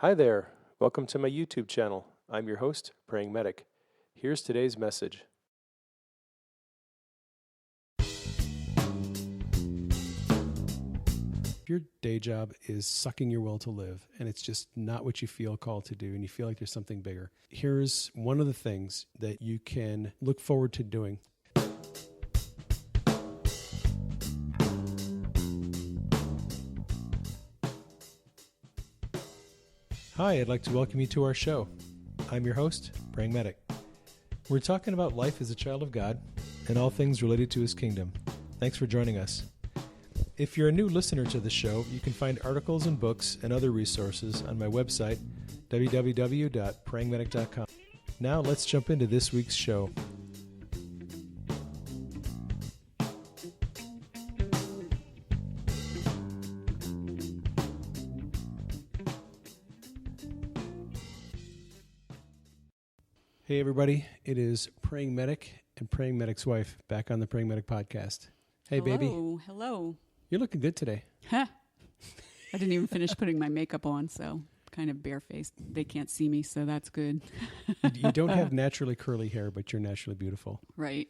Hi there. Welcome to my YouTube channel. I'm your host, Praying Medic. Here's today's message. If your day job is sucking your will to live and it's just not what you feel called to do and you feel like there's something bigger, here's one of the things that you can look forward to doing. Hi, I'd like to welcome you to our show. I'm your host, Praying Medic. We're talking about life as a child of God and all things related to His kingdom. Thanks for joining us. If you're a new listener to the show, you can find articles and books and other resources on my website, www.prayingmedic.com. Now let's jump into this week's show. Hey everybody, it is Praying Medic and Praying Medic's wife back on the Praying Medic podcast. Hey Hello, baby. Hello. You're looking good today. Huh. I didn't even finish putting my makeup on, so kind of barefaced. They can't see me, so that's good. You don't have naturally curly hair, but you're naturally beautiful. Right.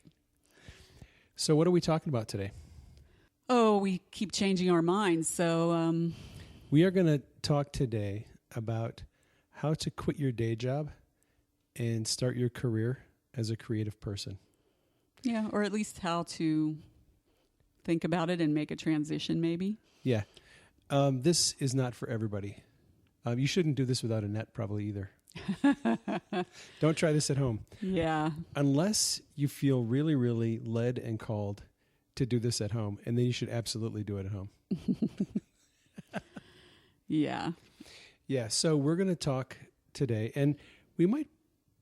So what are we talking about today? Oh, we keep changing our minds, so... We are going to talk today about how to quit your day job and start your career as a creative person. Yeah, or at least how to think about it and make a transition, maybe. Yeah. This is not for everybody. You shouldn't do this without a net probably either. Don't try this at home. Yeah. Unless you feel really, really led and called to do this at home, and then you should absolutely do it at home. Yeah. Yeah, so we're going to talk today, and we might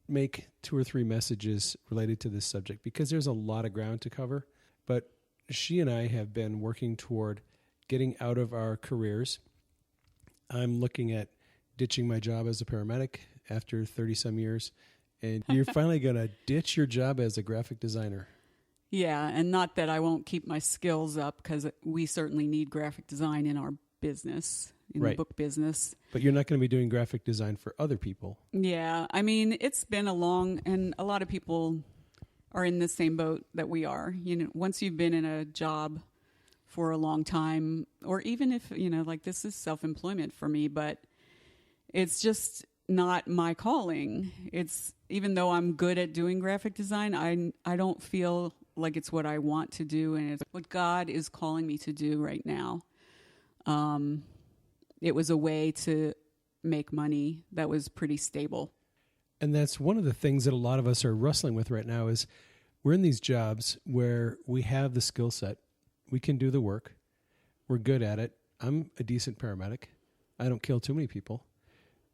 make 2 or 3 messages related to this subject because there's a lot of ground to cover. But she and I have been working toward getting out of our careers. I'm looking at ditching my job as a paramedic after 30-some years, and you're finally going to ditch your job as a graphic designer. Yeah, and not that I won't keep my skills up, because we certainly need graphic design in our business, in the book business. But you're not going to be doing graphic design for other people. Yeah, I mean, it's been and a lot of people are in the same boat that we are. You know, once you've been in a job for a long time, or even if, like this is self-employment for me, but it's just not my calling. It's, even though I'm good at doing graphic design, I don't feel like it's what I want to do, and it's what God is calling me to do right now. It was a way to make money that was pretty stable. And that's one of the things that a lot of us are wrestling with right now is we're in these jobs where we have the skill set. We can do the work. We're good at it. I'm a decent paramedic. I don't kill too many people.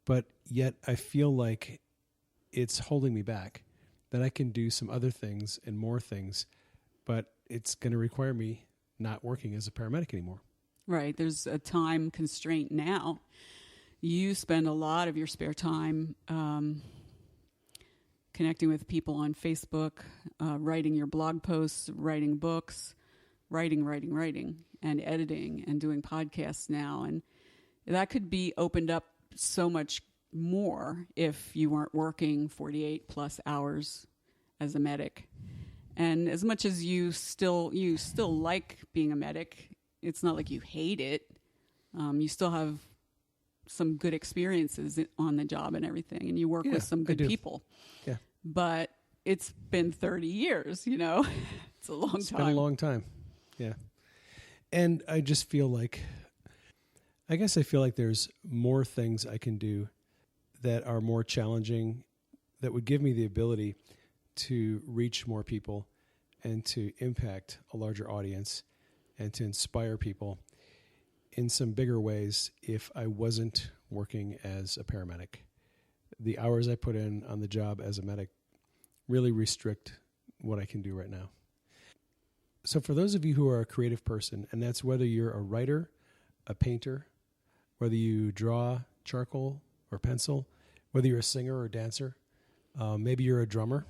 But yet I feel like it's holding me back, that I can do some other things and more things, but it's going to require me not working as a paramedic anymore. Right. There's a time constraint now. You spend a lot of your spare time connecting with people on Facebook, writing your blog posts, writing books, writing, and editing and doing podcasts now. And that could be opened up so much more if you weren't working 48 plus hours as a medic. And as much as you still like being a medic, it's not like you hate it. You still have some good experiences on the job and everything, and you work with some good people. Yeah. But it's been 30 years, It's a long time. It's been a long time. Yeah. And I just feel like, there's more things I can do that are more challenging, that would give me the ability to reach more people and to impact a larger audience and to inspire people in some bigger ways if I wasn't working as a paramedic. The hours I put in on the job as a medic really restrict what I can do right now. So for those of you who are a creative person, and that's whether you're a writer, a painter, whether you draw charcoal or pencil, whether you're a singer or dancer, maybe you're a drummer,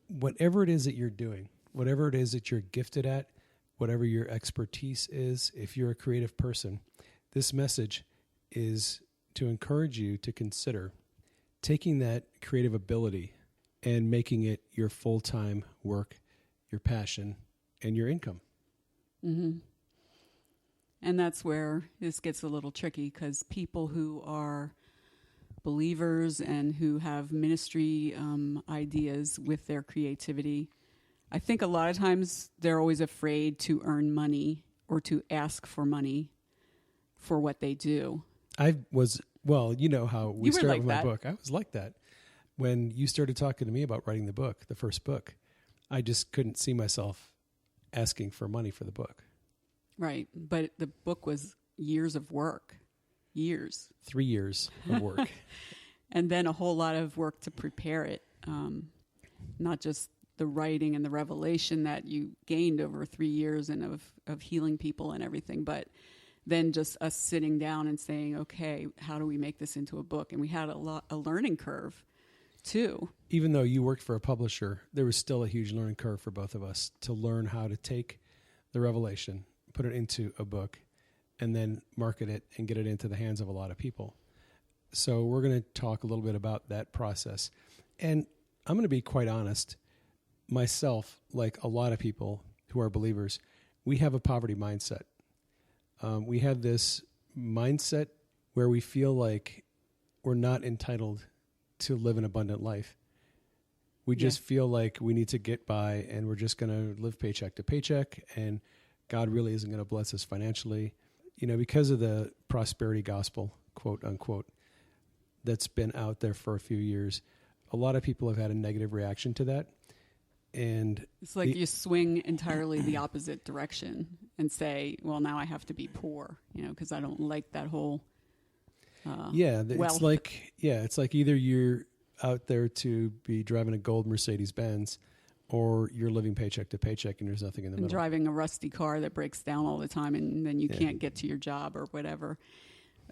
whatever it is that you're doing, whatever it is that you're gifted at, whatever your expertise is, if you're a creative person, this message is to encourage you to consider taking that creative ability and making it your full-time work, your passion, and your income. Mm-hmm. And that's where this gets a little tricky, because people who are believers and who have ministry ideas with their creativity, I think a lot of times they're always afraid to earn money or to ask for money for what they do. Well, you know how we started like with my that. book. I was like that. When you started talking to me about writing the book, the first book, I just couldn't see myself asking for money for the book. Right. But the book was years of work. Years. 3 years of work. And then a whole lot of work to prepare it. Not just the writing and the revelation that you gained over 3 years and of healing people and everything, but then just us sitting down and saying, okay, how do we make this into a book? And we had a learning curve too. Even though you worked for a publisher, there was still a huge learning curve for both of us to learn how to take the revelation, put it into a book, and then market it and get it into the hands of a lot of people. So we're going to talk a little bit about that process. And I'm going to be quite honest, myself, like a lot of people who are believers, we have a poverty mindset. We have this mindset where we feel like we're not entitled to live an abundant life. We just feel like we need to get by and we're just going to live paycheck to paycheck, and God really isn't going to bless us financially. You know, because of the prosperity gospel, quote unquote, that's been out there for a few years, a lot of people have had a negative reaction to that. And it's like you swing entirely the opposite direction and say, well, now I have to be poor, because I don't like that whole wealth. It's like either you're out there to be driving a gold Mercedes-Benz or you're living paycheck to paycheck and there's nothing in the middle. Driving a rusty car that breaks down all the time and then you can't get to your job or whatever.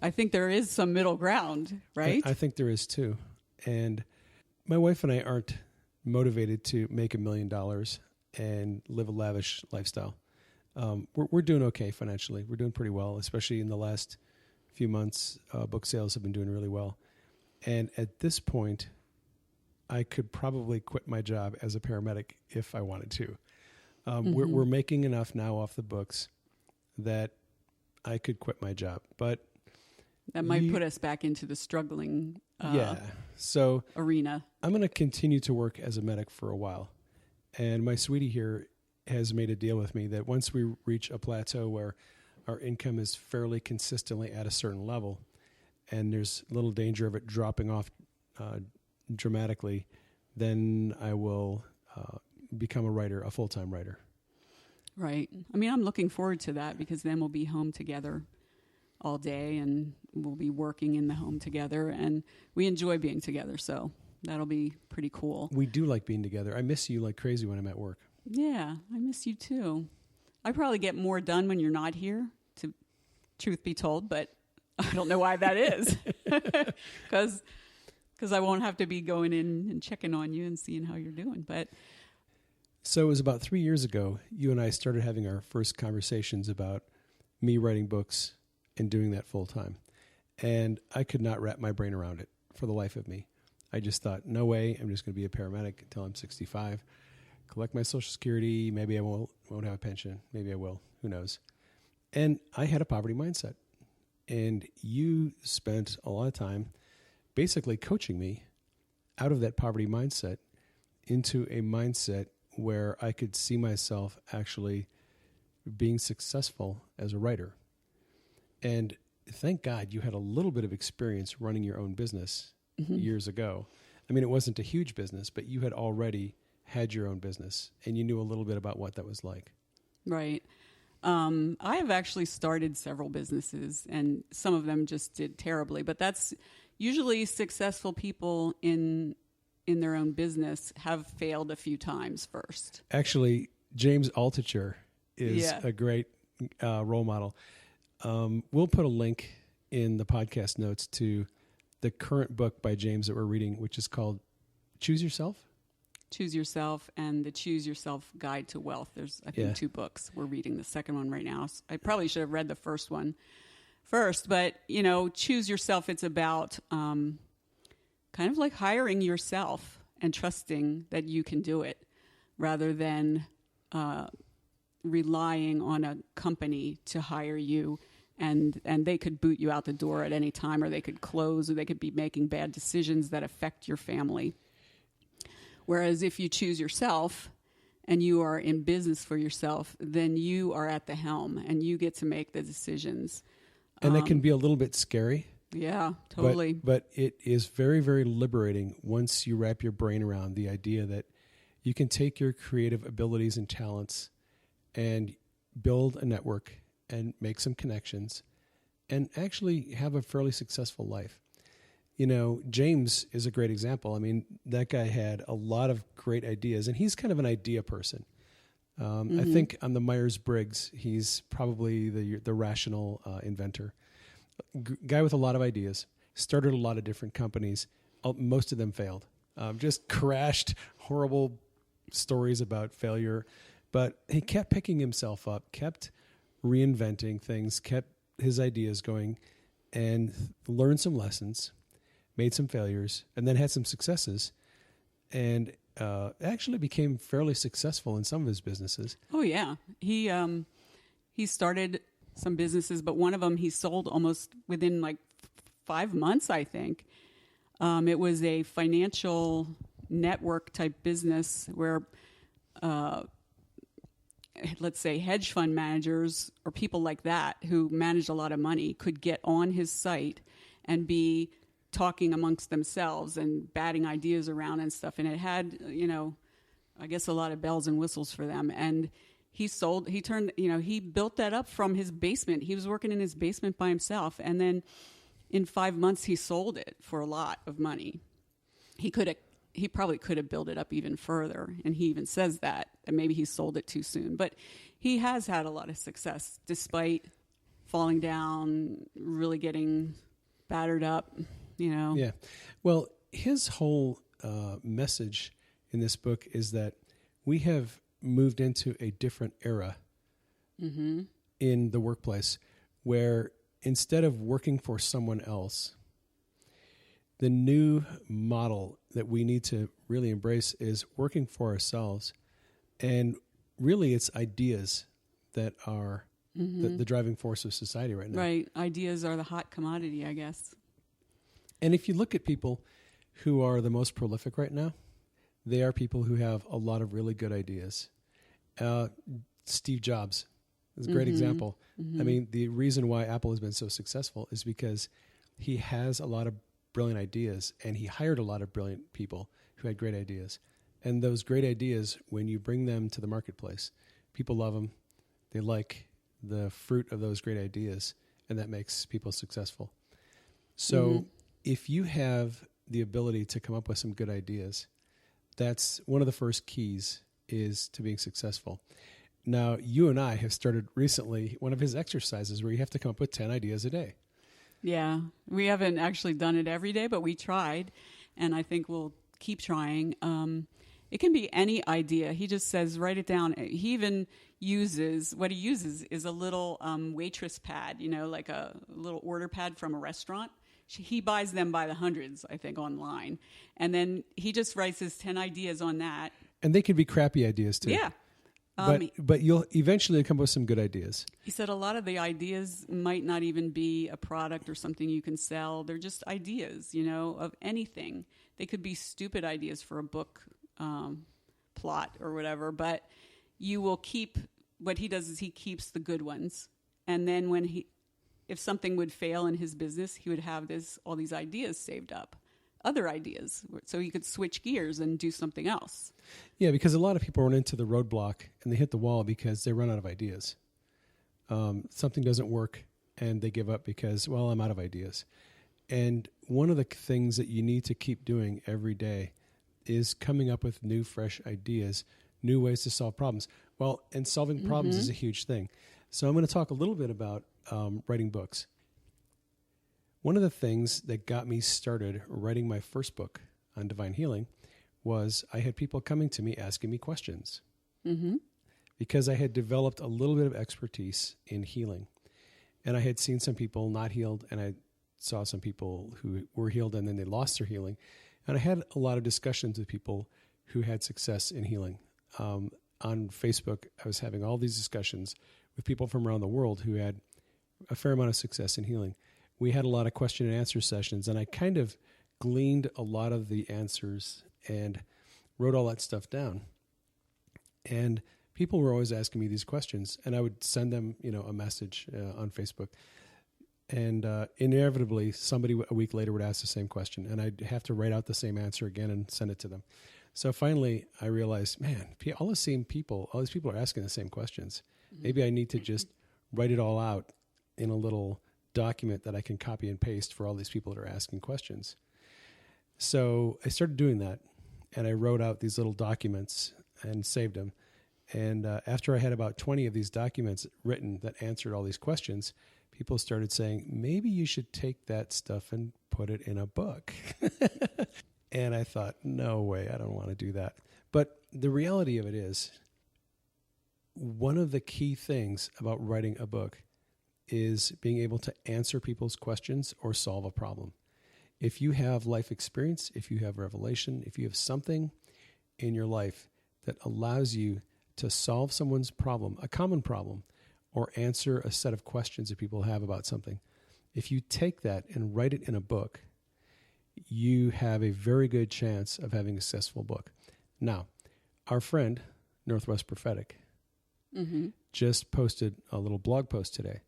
I think there is some middle ground, right? I think there is too. And my wife and I aren't motivated to make $1 million and live a lavish lifestyle. We're doing okay financially. We're doing pretty well, especially in the last few months. Book sales have been doing really well. And at this point, I could probably quit my job as a paramedic if I wanted to. We're making enough now off the books that I could quit my job. But that might put us back into the struggling arena. I'm going to continue to work as a medic for a while. And my sweetie here has made a deal with me that once we reach a plateau where our income is fairly consistently at a certain level, and there's little danger of it dropping off dramatically, then I will become a writer, a full-time writer. Right. I mean, I'm looking forward to that because then we'll be home together all day and we'll be working in the home together, and we enjoy being together. So that'll be pretty cool. We do like being together. I miss you like crazy when I'm at work. Yeah, I miss you too. I probably get more done when you're not here, to truth be told, but I don't know why that is. Because I won't have to be going in and checking on you and seeing how you're doing. But so it was about 3 years ago, you and I started having our first conversations about me writing books and doing that full time. And I could not wrap my brain around it for the life of me. I just thought, no way, I'm just going to be a paramedic until I'm 65, collect my Social Security, maybe I won't have a pension, maybe I will, who knows. And I had a poverty mindset. And you spent a lot of time basically coaching me out of that poverty mindset into a mindset where I could see myself actually being successful as a writer. And thank God you had a little bit of experience running your own business years ago. I mean, it wasn't a huge business, but you had already had your own business and you knew a little bit about what that was like. Right. I have actually started several businesses and some of them just did terribly, but that's usually successful people in their own business have failed a few times first. Actually, James Altucher is a great role model. We'll put a link in the podcast notes to the current book by James that we're reading, which is called Choose Yourself. Choose Yourself and the Choose Yourself Guide to Wealth. There's, I think, 2 books. We're reading the second one right now. I probably should have read the first one. first. But, choose yourself. It's about kind of like hiring yourself and trusting that you can do it rather than relying on a company to hire you. And they could boot you out the door at any time, or they could close, or they could be making bad decisions that affect your family. Whereas if you choose yourself and you are in business for yourself, then you are at the helm and you get to make the decisions. And that can be a little bit scary. Yeah, totally. But it is very, very liberating once you wrap your brain around the idea that you can take your creative abilities and talents and build a network and make some connections and actually have a fairly successful life. James is a great example. I mean, that guy had a lot of great ideas, and he's kind of an idea person. I think on the Myers-Briggs, he's probably the rational inventor. Guy with a lot of ideas, started a lot of different companies. Most of them failed. Just crashed, horrible stories about failure. But he kept picking himself up, kept reinventing things, kept his ideas going, and learned some lessons, made some failures, and then had some successes, and actually became fairly successful in some of his businesses. Oh yeah, he started some businesses, but one of them he sold almost within like 5 months, I think. It was a financial network type business where let's say hedge fund managers or people like that who managed a lot of money could get on his site and be talking amongst themselves and batting ideas around and stuff. And it had, I guess a lot of bells and whistles for them. And he built that up from his basement. He was working in his basement by himself. And then in 5 months, he sold it for a lot of money. He probably could have built it up even further. And he even says that maybe he sold it too soon. But he has had a lot of success despite falling down, really getting battered up, Yeah. Well, his whole message in this book is that we have moved into a different era in the workplace where instead of working for someone else, the new model that we need to really embrace is working for ourselves. And really, it's ideas that are the driving force of society right now. Right. Ideas are the hot commodity, I guess. And if you look at people who are the most prolific right now, they are people who have a lot of really good ideas. Steve Jobs is a great example. I mean, the reason why Apple has been so successful is because he has a lot of brilliant ideas, and he hired a lot of brilliant people who had great ideas. And those great ideas, when you bring them to the marketplace, people love them. They like the fruit of those great ideas, and that makes people successful. So if you have the ability to come up with some good ideas, that's one of the first keys is to being successful. Now, you and I have started recently one of his exercises where you have to come up with 10 ideas a day. Yeah, we haven't actually done it every day, but we tried, and I think we'll keep trying. It can be any idea. He just says, write it down. He even uses is a little waitress pad, like a little order pad from a restaurant. He buys them by the hundreds, I think, online. And then he just writes his 10 ideas on that. And they could be crappy ideas, too. Yeah. But you'll eventually come up with some good ideas. He said a lot of the ideas might not even be a product or something you can sell. They're just ideas, of anything. They could be stupid ideas for a book plot or whatever. But you will keep, what he does is he keeps the good ones. And then if something would fail in his business, he would have all these ideas saved up. Other ideas, so he could switch gears and do something else. Yeah, because a lot of people run into the roadblock and they hit the wall because they run out of ideas. Something doesn't work and they give up because, well, I'm out of ideas. And one of the things that you need to keep doing every day is coming up with new, fresh ideas, new ways to solve problems. Well, and solving problems is a huge thing. So I'm going to talk a little bit about writing books. One of the things that got me started writing my first book on divine healing was I had people coming to me asking me questions because I had developed a little bit of expertise in healing. And I had seen some people not healed, and I saw some people who were healed and then they lost their healing. And I had a lot of discussions with people who had success in healing. On Facebook, I was having all these discussions with people from around the world who had a fair amount of success in healing. We had a lot of question and answer sessions, and I kind of gleaned a lot of the answers and wrote all that stuff down. And people were always asking me these questions, and I would send them, a message on Facebook. And inevitably, somebody a week later would ask the same question, and I'd have to write out the same answer again and send it to them. So finally, I realized, man, all these people are asking the same questions. Maybe I need to just write it all out in a little document that I can copy and paste for all these people that are asking questions. So I started doing that, and I wrote out these little documents and saved them. And after I had about 20 of these documents written that answered all these questions, people started saying, maybe you should take that stuff and put it in a book. And I thought, no way, I don't want to do that. But the reality of it is, one of the key things about writing a book is being able to answer people's questions or solve a problem. If you have life experience, if you have revelation, if you have something in your life that allows you to solve someone's problem, a common problem, or answer a set of questions that people have about something, if you take that and write it in a book, you have a very good chance of having a successful book. Now, our friend, Northwest Prophetic, just posted a little blog post today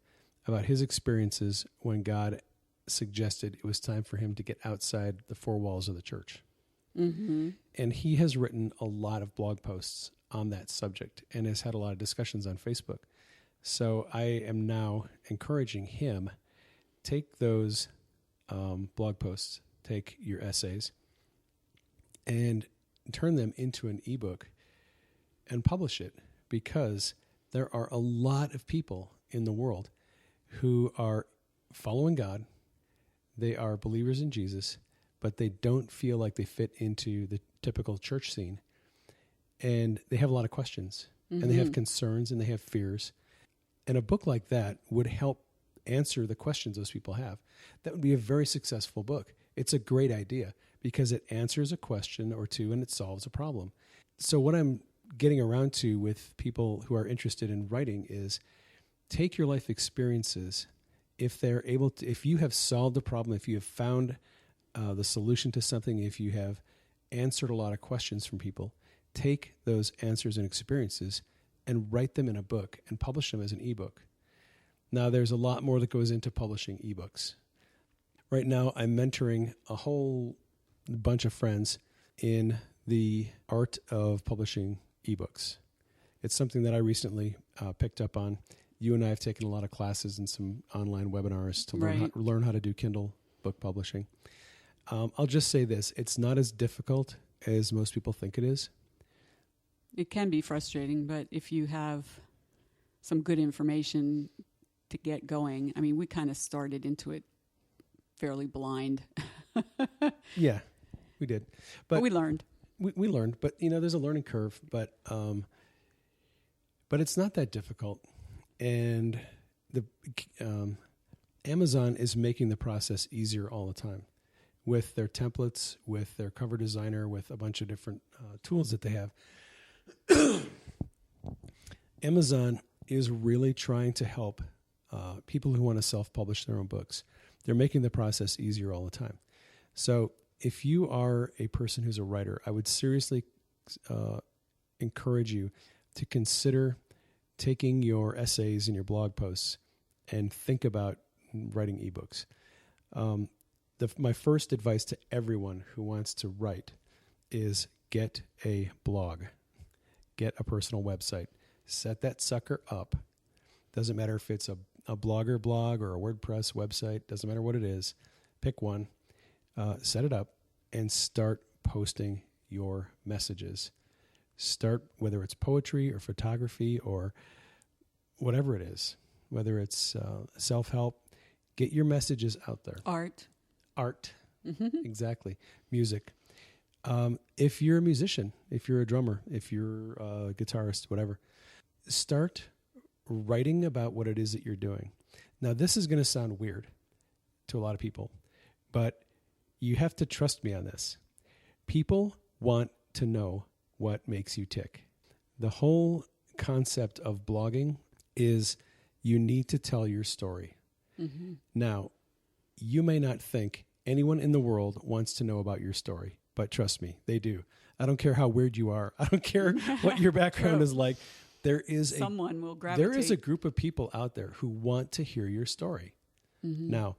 about his experiences when God suggested it was time for him to get outside the four walls of the church. And he has written a lot of blog posts on that subject and has had a lot of discussions on Facebook. So I am now encouraging him, take those blog posts, take your essays, and turn them into an ebook and publish it, because there are a lot of people in the world who are following God. They are believers in Jesus, but they don't feel like they fit into the typical church scene. And they have a lot of questions, and they have concerns, and they have fears. And a book like that would help answer the questions those people have. That would be a very successful book. It's a great idea because it answers a question or two and it solves a problem. So what I'm getting around to with people who are interested in writing is take your life experiences. If they're able to, if you have solved a problem, if you have found the solution to something, if you have answered a lot of questions from people, take those answers and experiences and write them in a book and publish them as an ebook. Now, there's a lot more that goes into publishing ebooks. Right now, I'm mentoring a whole bunch of friends in the art of publishing ebooks. It's something that I recently picked up on. You and I have taken a lot of classes and some online webinars to learn how to do Kindle book publishing. I'll just say this. It's not as difficult as most people think it is. It can be frustrating, but if you have some good information to get going, I mean, we kind of started into it fairly blind. Yeah, we did. But we learned. We learned, but there's a learning curve, but it's not that difficult. And the Amazon is making the process easier all the time with their templates, with their cover designer, with a bunch of different tools that they have. Amazon is really trying to help people who want to self-publish their own books. They're making the process easier all the time. So if you are a person who's a writer, I would seriously encourage you to consider taking your essays and your blog posts and think about writing ebooks. My first advice to everyone who wants to write is get a blog. Get a personal website. Set that sucker up. Doesn't matter if it's a Blogger blog or a WordPress website. Doesn't matter what it is. Pick one. Set it up and start posting your messages. Start, whether it's poetry or photography or whatever it is, whether it's self-help, get your messages out there. Art. Exactly. Music. If you're a musician, if you're a drummer, if you're a guitarist, whatever, start writing about what it is that you're doing. Now, this is going to sound weird to a lot of people, but you have to trust me on this. People want to know what makes you tick. The whole concept of blogging is you need to tell your story. Mm-hmm. Now, you may not think anyone in the world wants to know about your story, but trust me, they do. I don't care how weird you are. I don't care what your background is like. Someone will gravitate. There is a group of people out there who want to hear your story. Mm-hmm. Now,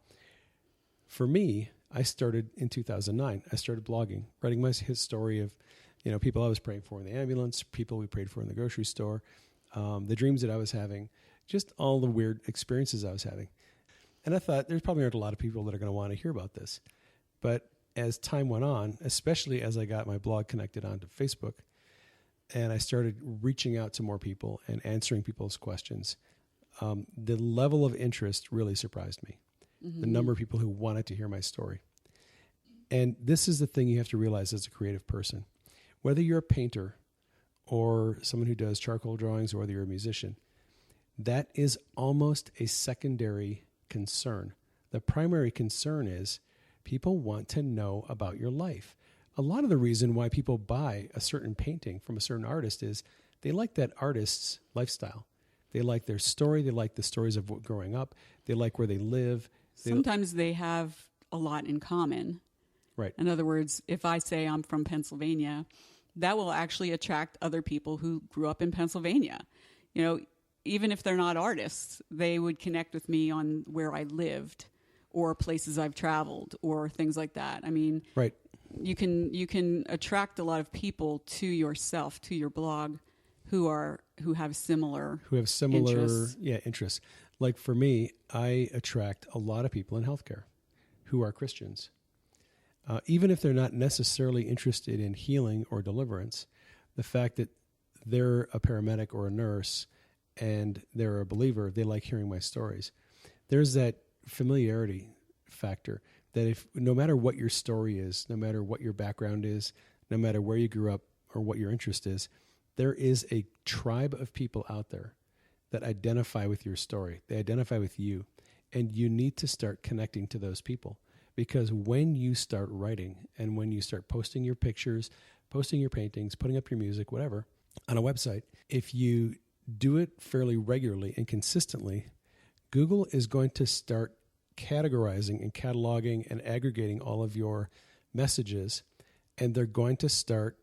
for me, I started in 2009. I started blogging, writing his story of, people I was praying for in the ambulance, people we prayed for in the grocery store, the dreams that I was having, just all the weird experiences I was having. And I thought there's probably aren't a lot of people that are going to want to hear about this. But as time went on, especially as I got my blog connected onto Facebook, and I started reaching out to more people and answering people's questions, the level of interest really surprised me. Mm-hmm. The number of people who wanted to hear my story. And this is the thing you have to realize as a creative person. Whether you're a painter or someone who does charcoal drawings or whether you're a musician, that is almost a secondary concern. The primary concern is people want to know about your life. A lot of the reason why people buy a certain painting from a certain artist is they like that artist's lifestyle. They like their story. They like the stories of growing up. They like where they live. Sometimes they have a lot in common. Right. In other words, if I say I'm from Pennsylvania, that will actually attract other people who grew up in Pennsylvania. Even if they're not artists, they would connect with me on where I lived or places I've traveled or things like that. I mean, right. You can attract a lot of people to yourself, to your blog, who have similar interests. Like for me, I attract a lot of people in healthcare who are Christians. Even if they're not necessarily interested in healing or deliverance, the fact that they're a paramedic or a nurse and they're a believer, they like hearing my stories. There's that familiarity factor that if no matter what your story is, no matter what your background is, no matter where you grew up or what your interest is, there is a tribe of people out there that identify with your story. They identify with you, and you need to start connecting to those people. Because when you start writing and when you start posting your pictures, posting your paintings, putting up your music, whatever, on a website, if you do it fairly regularly and consistently, Google is going to start categorizing and cataloging and aggregating all of your messages, and they're going to start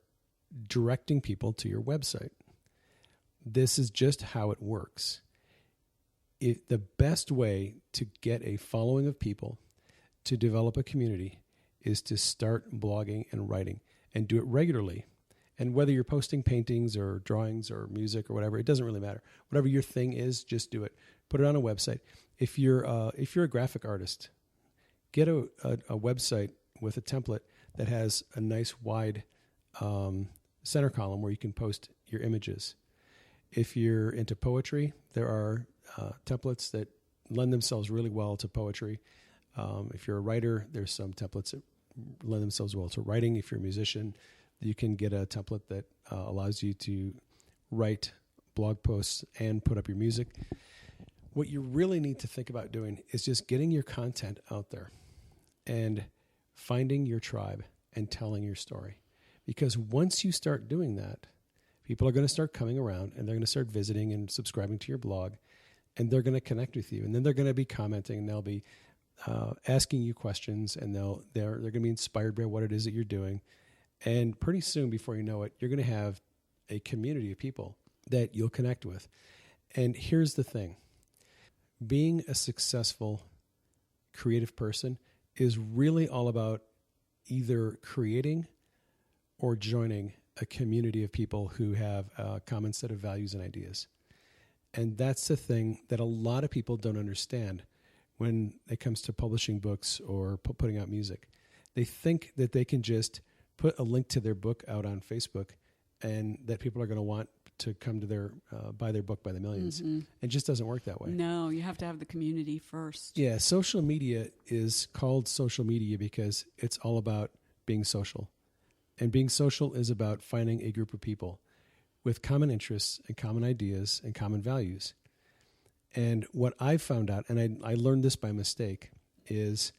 directing people to your website. This is just how it works. The best way to get a following of people, to develop a community, is to start blogging and writing and do it regularly. And whether you're posting paintings or drawings or music or whatever, it doesn't really matter. Whatever your thing is, just do it. Put it on a website. If you're a graphic artist, get a website with a template that has a nice wide center column where you can post your images. If you're into poetry, there are templates that lend themselves really well to poetry. If you're a writer, there's some templates that lend themselves well to writing. If you're a musician, you can get a template that allows you to write blog posts and put up your music. What you really need to think about doing is just getting your content out there and finding your tribe and telling your story. Because once you start doing that, people are going to start coming around and they're going to start visiting and subscribing to your blog, and they're going to connect with you. And then they're going to be commenting, and they'll be asking you questions, and they're going to be inspired by what it is that you're doing. And pretty soon, before you know it, you're going to have a community of people that you'll connect with. And here's the thing. Being a successful creative person is really all about either creating or joining a community of people who have a common set of values and ideas. And that's the thing that a lot of people don't understand when it comes to publishing books or putting out music. They think that they can just put a link to their book out on Facebook and that people are going to want to come to buy their book by the millions. Mm-hmm. It just doesn't work that way. No, you have to have the community first. Yeah, social media is called social media because it's all about being social. And being social is about finding a group of people with common interests and common ideas and common values. And what I found out, and I learned this by mistake, is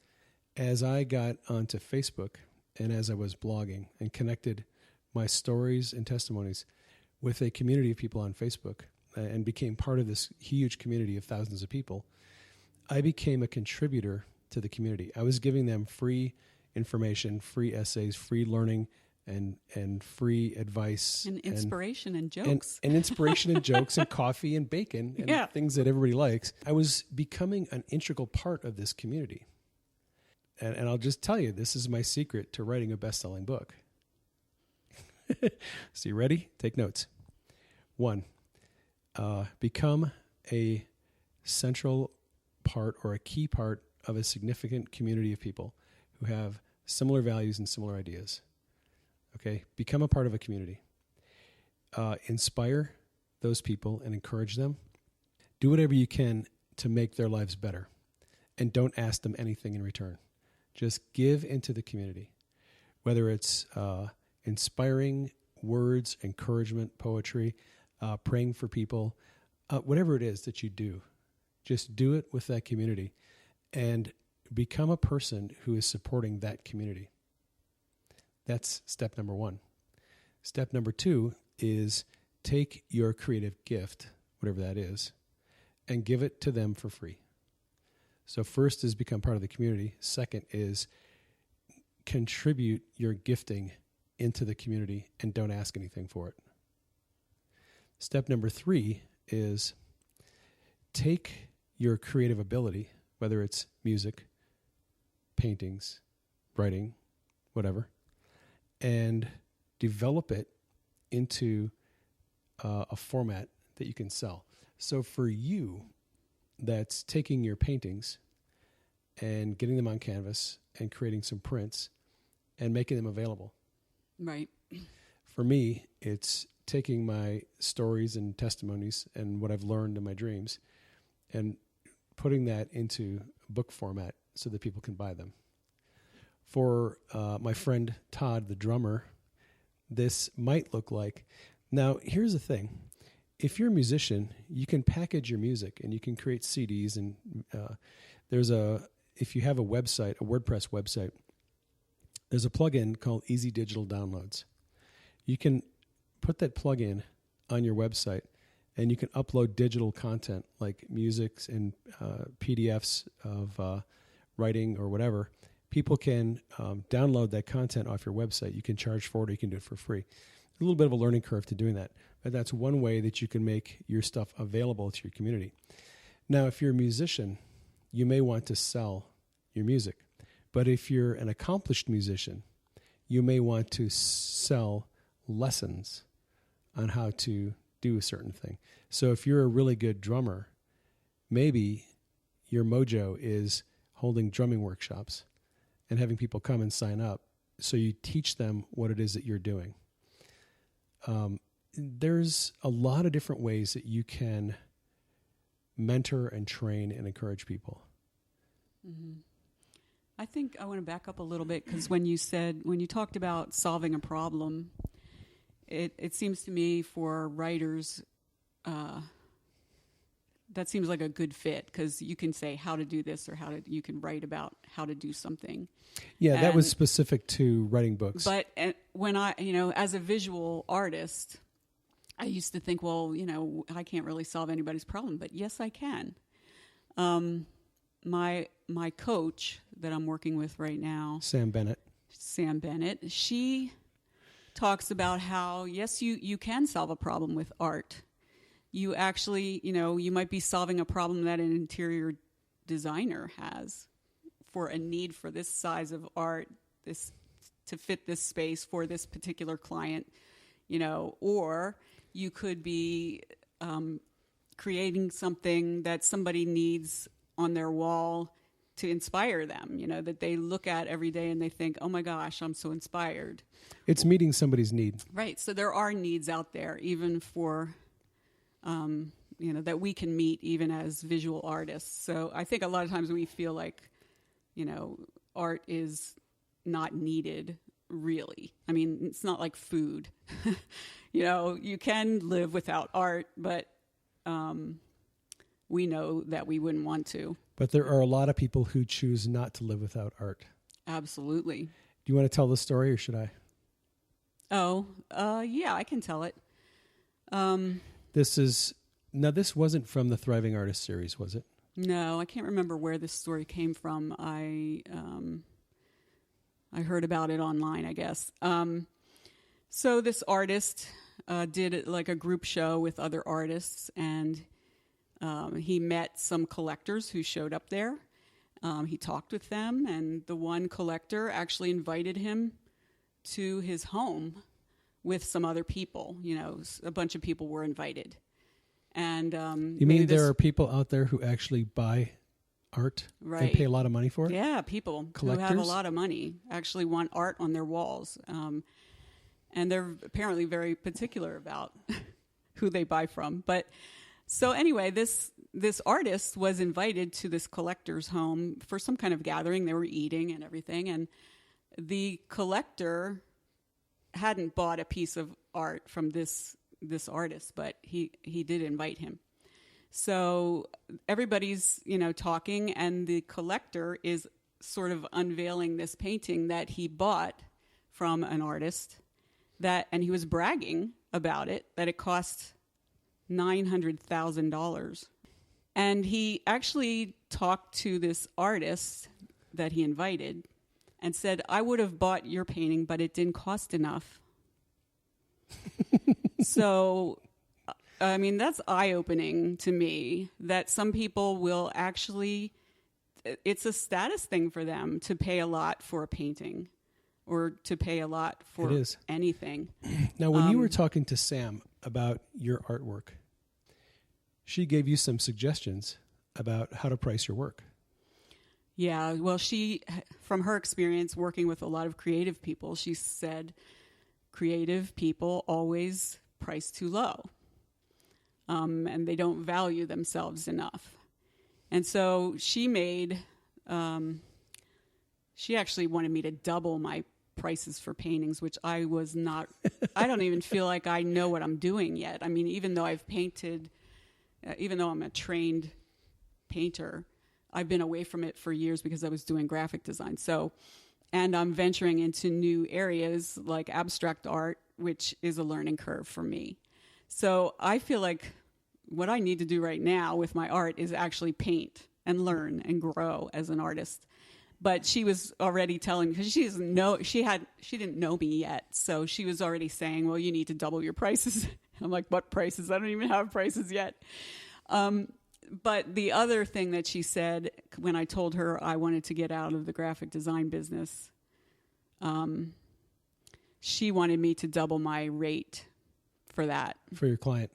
as I got onto Facebook and as I was blogging and connected my stories and testimonies with a community of people on Facebook and became part of this huge community of thousands of people, I became a contributor to the community. I was giving them free information, free essays, free learning, and free advice. And inspiration and jokes. And inspiration and jokes and coffee and bacon and things that everybody likes. I was becoming an integral part of this community. And I'll just tell you, this is my secret to writing a best-selling book. So you ready? Take notes. 1, become a central part or a key part of a significant community of people who have similar values and similar ideas. Okay? Become a part of a community. Inspire those people and encourage them. Do whatever you can to make their lives better. And don't ask them anything in return. Just give into the community. Whether it's inspiring words, encouragement, poetry, praying for people, whatever it is that you do, just do it with that community and become a person who is supporting that community. That's step number 1. Step number 2 is take your creative gift, whatever that is, and give it to them for free. So first is become part of the community. Second is contribute your gifting into the community and don't ask anything for it. Step number 3 is take your creative ability, whether it's music, paintings, writing, whatever, and develop it into a format that you can sell. So for you, that's taking your paintings and getting them on canvas and creating some prints and making them available. Right. For me, it's taking my stories and testimonies and what I've learned in my dreams and putting that into book format so that people can buy them. For my friend Todd, the drummer, this might look like... Now, here's the thing. If you're a musician, you can package your music and you can create CDs. And if you have a website, a WordPress website, there's a plugin called Easy Digital Downloads. You can put that plugin on your website and you can upload digital content like musics and PDFs of writing or whatever. People can download that content off your website. You can charge for it or you can do it for free. A little bit of a learning curve to doing that, but that's one way that you can make your stuff available to your community. Now, if you're a musician, you may want to sell your music, but if you're an accomplished musician, you may want to sell lessons on how to do a certain thing. So if you're a really good drummer, maybe your mojo is holding drumming workshops and having people come and sign up so you teach them what it is that you're doing. There's a lot of different ways that you can mentor and train and encourage people. Mm-hmm. I think I want to back up a little bit because when you talked about solving a problem, it seems to me for writers, that seems like a good fit because you can say how to do this or you can write about how to do something. Yeah, that was specific to writing books. But when as a visual artist, I used to think, well, I can't really solve anybody's problem, but yes, I can. My coach that I'm working with right now, Sam Bennett, she talks about how, yes, you can solve a problem with art. You actually, you might be solving a problem that an interior designer has for a need for this size of art, this to fit this space for this particular client, or you could be creating something that somebody needs on their wall to inspire them, that they look at every day and they think, oh my gosh, I'm so inspired. It's meeting somebody's need. Right. So there are needs out there, even for, that we can meet even as visual artists. So I think a lot of times we feel like, art is not needed really. I mean, it's not like food. You can live without art, but we know that we wouldn't want to. But there are a lot of people who choose not to live without art. Absolutely. Do you want to tell the story, or should I? Yeah, I can tell it. This wasn't from the Thriving Artist series, was it? No, I can't remember where this story came from. I heard about it online, I guess. So this artist did like a group show with other artists, and he met some collectors who showed up there. He talked with them, and the one collector actually invited him to his home with some other people. You know, a bunch of people were invited. And you mean there are people out there who actually buy art and pay a lot of money for it? Yeah, people Collectors? who have a lot of money actually want art on their walls. And they're apparently very particular about who they buy from. But so anyway, this artist was invited to this collector's home for some kind of gathering. They were eating and everything. And the collector hadn't bought a piece of art from this artist, but he did invite him. So everybody's, talking, and the collector is sort of unveiling this painting that he bought from an artist, and he was bragging about it, that it cost $900,000. And he actually talked to this artist that he invited and said, I would have bought your painting, but it didn't cost enough. So, I mean, that's eye-opening to me, that some people will actually, it's a status thing for them to pay a lot for a painting or to pay a lot for anything. Now, when you were talking to Sam about your artwork, she gave you some suggestions about how to price your work. Yeah, well, she, from her experience working with a lot of creative people, she said creative people always price too low, and they don't value themselves enough. And so she actually wanted me to double my prices for paintings, which I was not, I don't even feel like I know what I'm doing yet. I mean, even though I've painted, even though I'm a trained painter, I've been away from it for years because I was doing graphic design. So, and I'm venturing into new areas like abstract art, which is a learning curve for me. So I feel like what I need to do right now with my art is actually paint and learn and grow as an artist. But she was already telling me, because she didn't know me yet. So she was already saying, well, you need to double your prices. I'm like, what prices? I don't even have prices yet. But the other thing that she said when I told her I wanted to get out of the graphic design business, she wanted me to double my rate for that. For your client.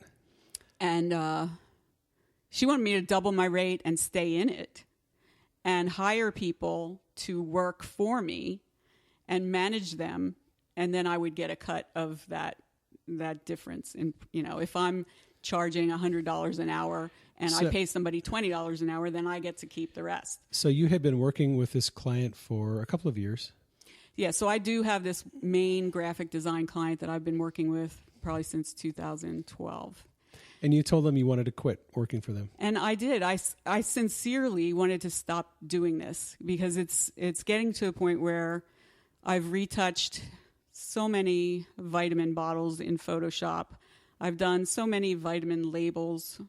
And she wanted me to double my rate and stay in it and hire people to work for me and manage them. And then I would get a cut of that difference. And, if I'm charging $100 an hour and I pay somebody $20 an hour, then I get to keep the rest. So you had been working with this client for a couple of years. Yeah, so I do have this main graphic design client that I've been working with probably since 2012. And you told them you wanted to quit working for them. And I did. I sincerely wanted to stop doing this because it's getting to a point where I've retouched so many vitamin bottles in Photoshop. I've done so many vitamin labels.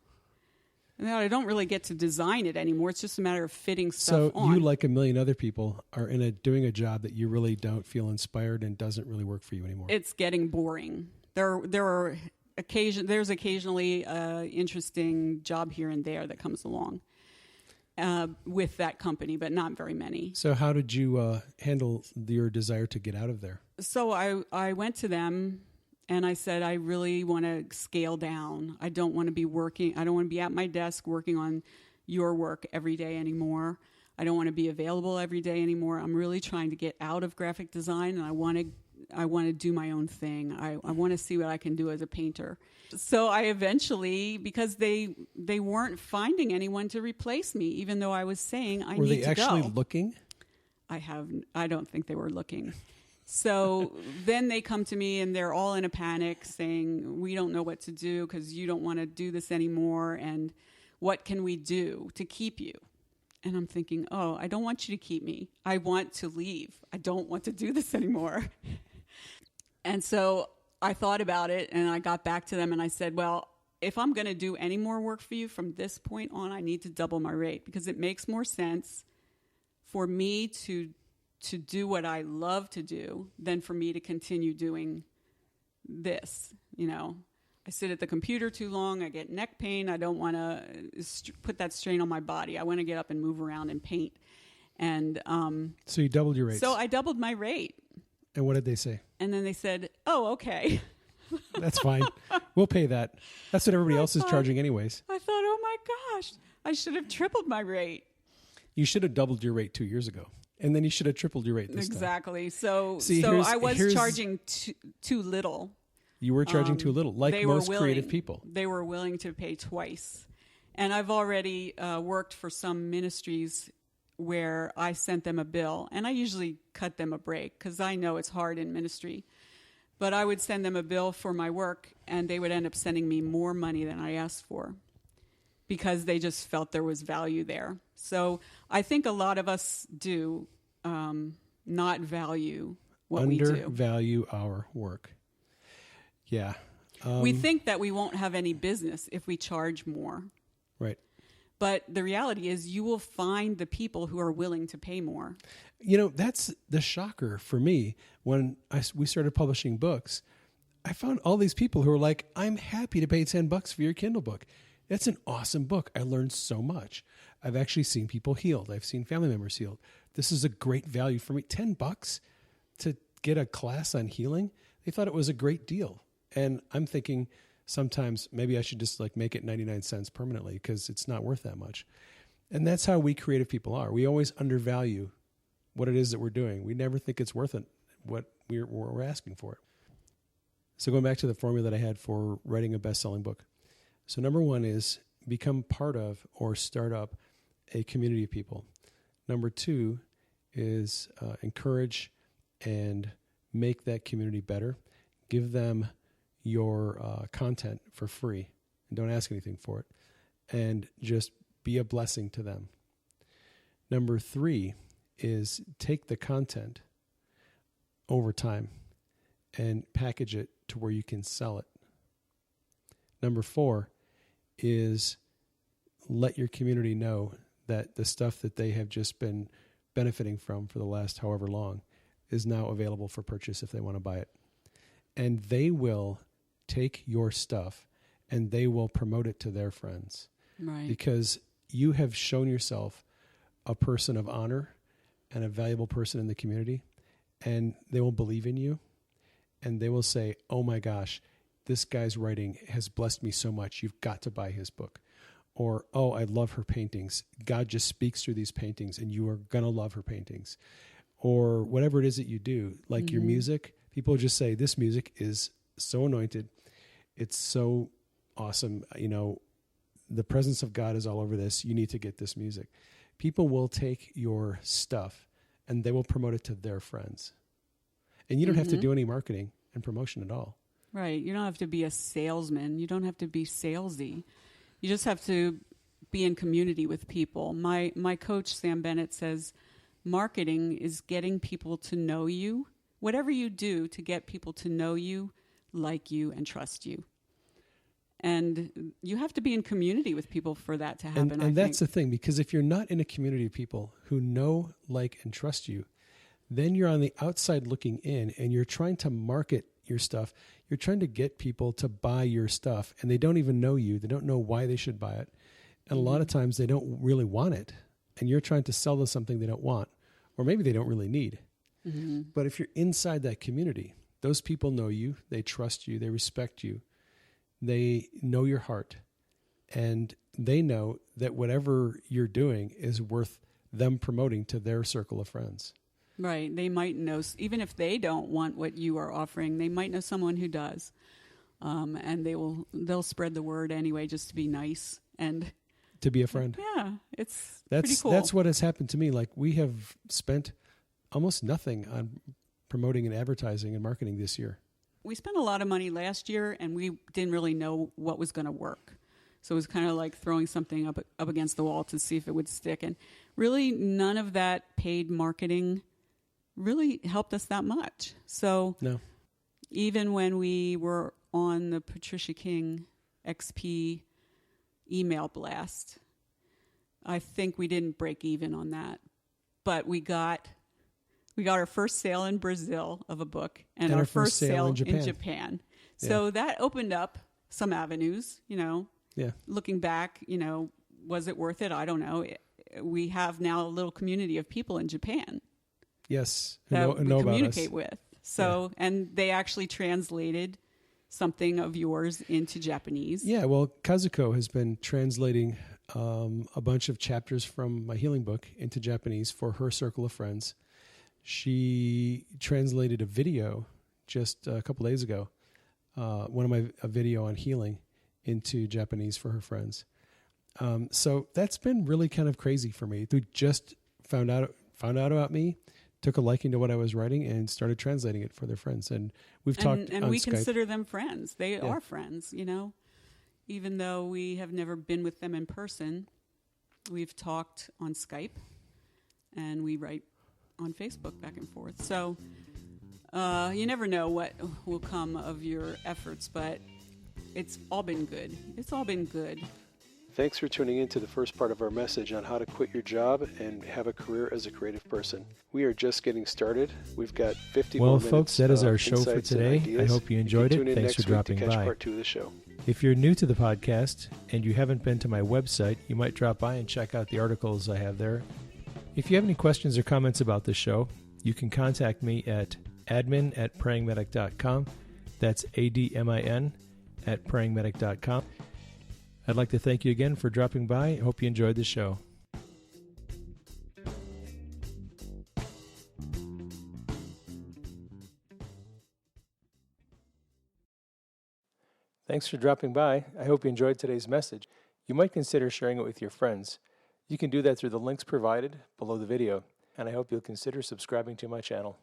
I don't really get to design it anymore. It's just a matter of fitting stuff on. So you, like a million other people, are doing a job that you really don't feel inspired and doesn't really work for you anymore. It's getting boring. There's occasionally an interesting job here and there that comes along with that company, but not very many. So how did you handle your desire to get out of there? So I went to them and I said, I really want to scale down. I don't want to be working. I don't want to be at my desk working on your work every day anymore. I don't want to be available every day anymore. I'm really trying to get out of graphic design, and I want to do my own thing. I want to see what I can do as a painter. So I eventually, because they weren't finding anyone to replace me, even though I was saying I need to go. Were they actually looking? I don't think they were looking. So then they come to me and they're all in a panic saying, we don't know what to do because you don't want to do this anymore. And What can we do to keep you? And I'm thinking, oh, I don't want you to keep me. I want to leave. I don't want to do this anymore. And so I thought about it, and I got back to them, and I said, well, if I'm going to do any more work for you from this point on, I need to double my rate, because it makes more sense for me to do what I love to do than for me to continue doing this. You know, I sit at the computer too long. I get neck pain. I don't want to put that strain on my body. I want to get up and move around and paint. And so you doubled your rates. So I doubled my rate. And what did they say? And then they said, oh, okay. That's fine. We'll pay that. That's what everybody else is charging anyways. I thought, oh my gosh, I should have tripled my rate. You should have doubled your rate 2 years ago. And then you should have tripled your rate this time. Exactly. So See, I was charging too little. You were charging too little, like most creative people. They were willing to pay twice. And I've already worked for some ministries where I sent them a bill, and I usually cut them a break because I know it's hard in ministry. But I would send them a bill for my work, and they would end up sending me more money than I asked for because they just felt there was value there. So I think a lot of us do not value what we do. Undervalue our work. Yeah. We think that we won't have any business if we charge more. Right. But the reality is you will find the people who are willing to pay more. You know, that's the shocker for me. When we started publishing books, I found all these people who were like, I'm happy to pay $10 for your Kindle book. It's an awesome book. I learned so much. I've actually seen people healed. I've seen family members healed. This is a great value for me. $10 to get a class on healing. They thought it was a great deal. And I'm thinking sometimes maybe I should just like make it 99 cents permanently because it's not worth that much. And that's how we creative people are. We always undervalue what it is that we're doing. We never think it's worth it, what we're asking for it. So going back to the formula that I had for writing a best-selling book. So number one is become part of or start up a community of people. Number two is encourage and make that community better. Give them your content for free and don't ask anything for it. And just be a blessing to them. Number three is take the content over time and package it to where you can sell it. Number four is let your community know that the stuff that they have just been benefiting from for the last however long is now available for purchase if they want to buy it. And they will take your stuff and they will promote it to their friends. Right. Because you have shown yourself a person of honor and a valuable person in the community, and they will believe in you, and they will say, oh my gosh, this guy's writing has blessed me so much. You've got to buy his book. Or, oh, I love her paintings. God just speaks through these paintings, and you are going to love her paintings. Or whatever it is that you do, like your music, people just say, this music is so anointed. It's so awesome. You know, the presence of God is all over this. You need to get this music. People will take your stuff and they will promote it to their friends. And you don't have to do any marketing and promotion at all. Right. You don't have to be a salesman. You don't have to be salesy. You just have to be in community with people. My coach, Sam Bennett, says marketing is getting people to know you. Whatever you do to get people to know you, like you, and trust you. And you have to be in community with people for that to happen. And that's the thing, because if you're not in a community of people who know, like, and trust you, then you're on the outside looking in and you're trying to market your stuff. You're trying to get people to buy your stuff and they don't even know you. They don't know why they should buy it. And a lot of times they don't really want it. And you're trying to sell them something they don't want, or maybe they don't really need. Mm-hmm. But if you're inside that community, those people know you, they trust you, they respect you. They know your heart, and they know that whatever you're doing is worth them promoting to their circle of friends. Right. They might know, even if they don't want what you are offering, they might know someone who does. And they'll spread the word anyway, just to be nice and to be a friend. Yeah, it's pretty cool. That's what has happened to me. Like, we have spent almost nothing on promoting and advertising and marketing this year. We spent a lot of money last year, and we didn't really know what was going to work. So it was kind of like throwing something up against the wall to see if it would stick. And really, none of that paid marketing really helped us that much. So No. even when we were on the Patricia King XP email blast, I think we didn't break even on that. But we got our first sale in Brazil of a book and our first sale in Japan. So that opened up some avenues, Yeah. Looking back, was it worth it? I don't know. We have now a little community of people in Japan Yes. that we know communicate about us. with. So, and they actually translated something of yours into Japanese. Yeah. Well, Kazuko has been translating a bunch of chapters from my healing book into Japanese for her circle of friends. She translated a video just a couple days ago, a video on healing into Japanese for her friends. So that's been really kind of crazy for me. Who just found out about me, took a liking to what I was writing, and started translating it for their friends. And we've talked and on we Skype. Consider them friends. They are friends, even though we have never been with them in person. We've talked on Skype, and we write on Facebook back and forth. So you never know what will come of your efforts, but it's all been good. It's all been good. Thanks for tuning in to the first part of our message on how to quit your job and have a career as a creative person. We are just getting started. We've got 50 more minutes. Well, folks, that is our show for insights and today. ideas. I hope you enjoyed it. Thanks for dropping to catch by. Part 2 of the show. If you're new to the podcast and you haven't been to my website, you might drop by and check out the articles I have there. If you have any questions or comments about the show, you can contact me at admin@prayingmedic.com. That's ADMIN @prayingmedic.com. I'd like to thank you again for dropping by. I hope you enjoyed the show. Thanks for dropping by. I hope you enjoyed today's message. You might consider sharing it with your friends. You can do that through the links provided below the video, and I hope you'll consider subscribing to my channel.